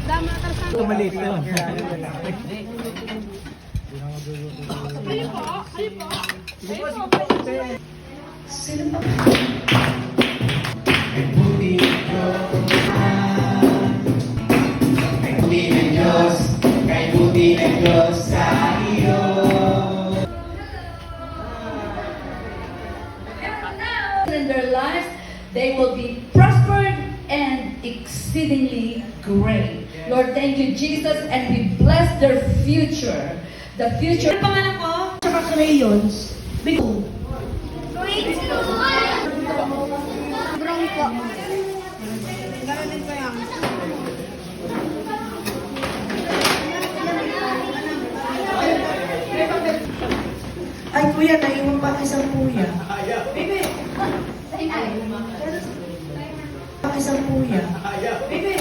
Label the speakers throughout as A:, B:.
A: Maliit yun.
B: In their lives, they will be prospered and exceedingly great. Lord, thank you, Jesus, and we bless their future. The future.
C: Ang pangalan ko, tsaka crayons. Biko.
D: Brown po.
C: Ay, kuya, naiwan pa ang isang kuya. Bebe! Ang isang kuya. Bebe!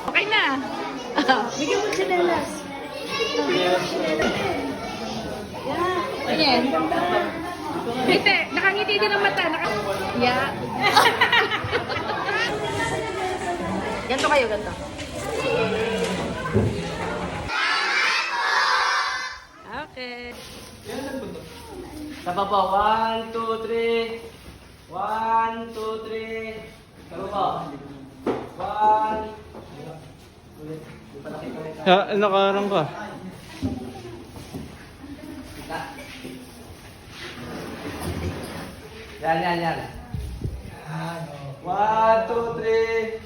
B: Okay na.
C: Bigyan mo tsinelas.
B: Ayan. Hindi, nakangiti din ang mata. Yeah. Ganto kayo, ganto. Okay.
A: Sa baba, 1, 2, 3. 1, 2, 3. Sa baba. 1. Nakaharang ka. Yan. 1, 2, 3.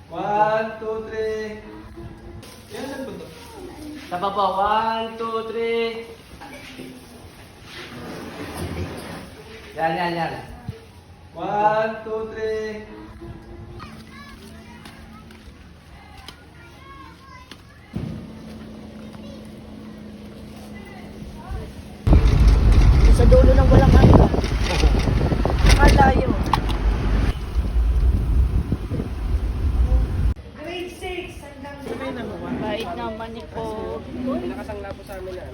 A: 1, 2, 3. Sa baba, 1, 2, 3. Yan. 1, 2, 3.
C: Sa dulo ng walang hanggan. Malayo. Grade 6 hanggang
B: Bait naman ni po.
A: Nakasangla po sa amin na.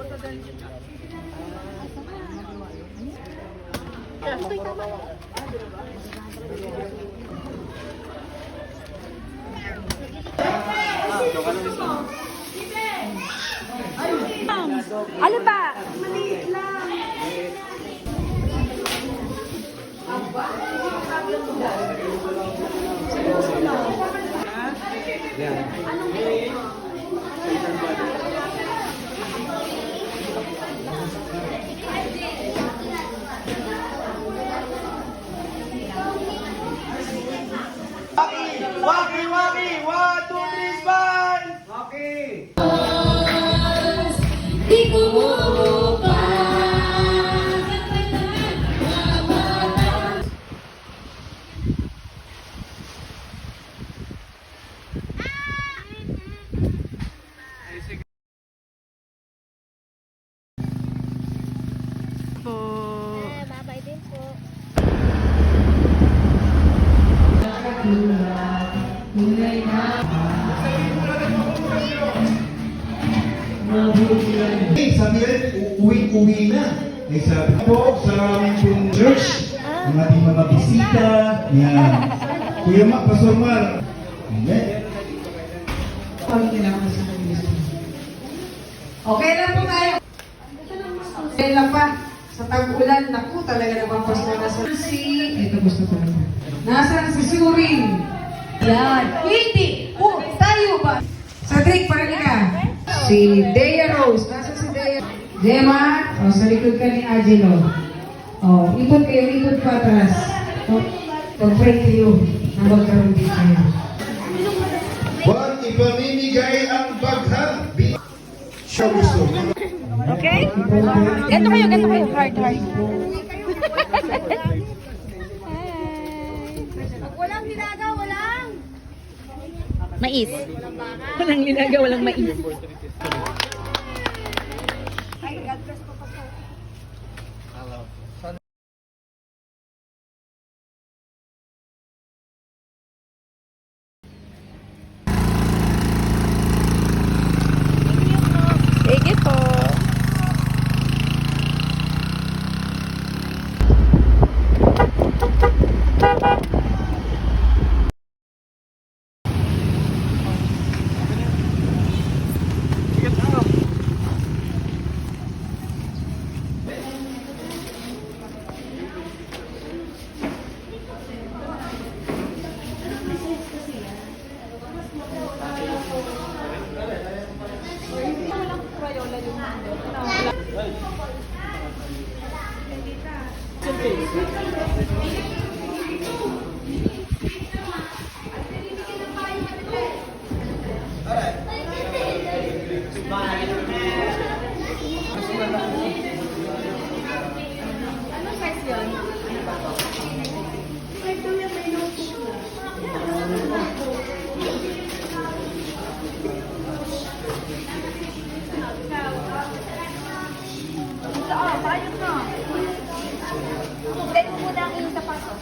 B: Ano ba?
C: maliit lang.
A: Waki! 1, 2, 3, smile! Waki!
B: Di ko mo pa.
D: Babay din po.
E: Sabihin, uwi na. Eh, sabi po sa aming pong church, ang ating mga bisita, yan. Kuya Mak, Pastor Mar. Amen.
C: Okay lang po tayo. Okay lang pa. Sa tag-ulan, naku, talaga naman po sila nasa ito gusto ko naman. Nasaan si Suring? Yan. Hindi. Oh, tayo ba? Sa drink, parang ka. Si Dea Rose. Nasa si Dea? Gemma, sa likod ka ni Angelo. Ikot kayo, ikot pa atrás. Pag-pray kayo na magkaroon din kayo.
E: Huwag ipamimigay ang baghang. Siya gusto.
F: Okay? Ganto kayo. Hard.
D: Walang nilaga, walang.
F: Mais. Walang linaga, walang mais. Sige po.
D: Then mo muna ang iyong sapatos.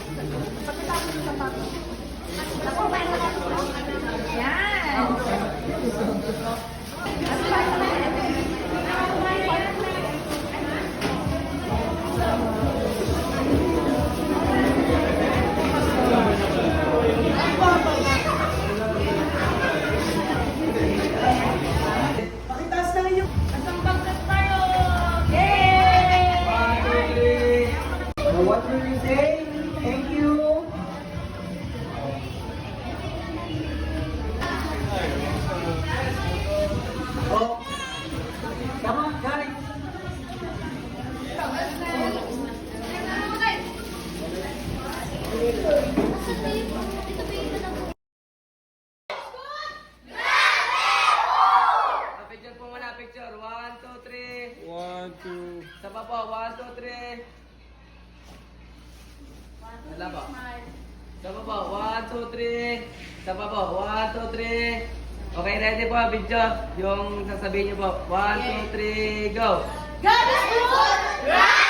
D: Pagkatapos ng sapatos. Ako, mayroon ako. Yan.
A: What will you say? Thank you. Oh, come on, guys. Picture po muna, picture. 1, 2, 3. 1, 2. Saba po, 1, 2, 3. Wala po. Saba po, 1, 2, 3. Saba po, 1, 2, 3. Okay, ready po, video. Yung sasabihin niyo po. 1, 2, 3, go!
D: God is good!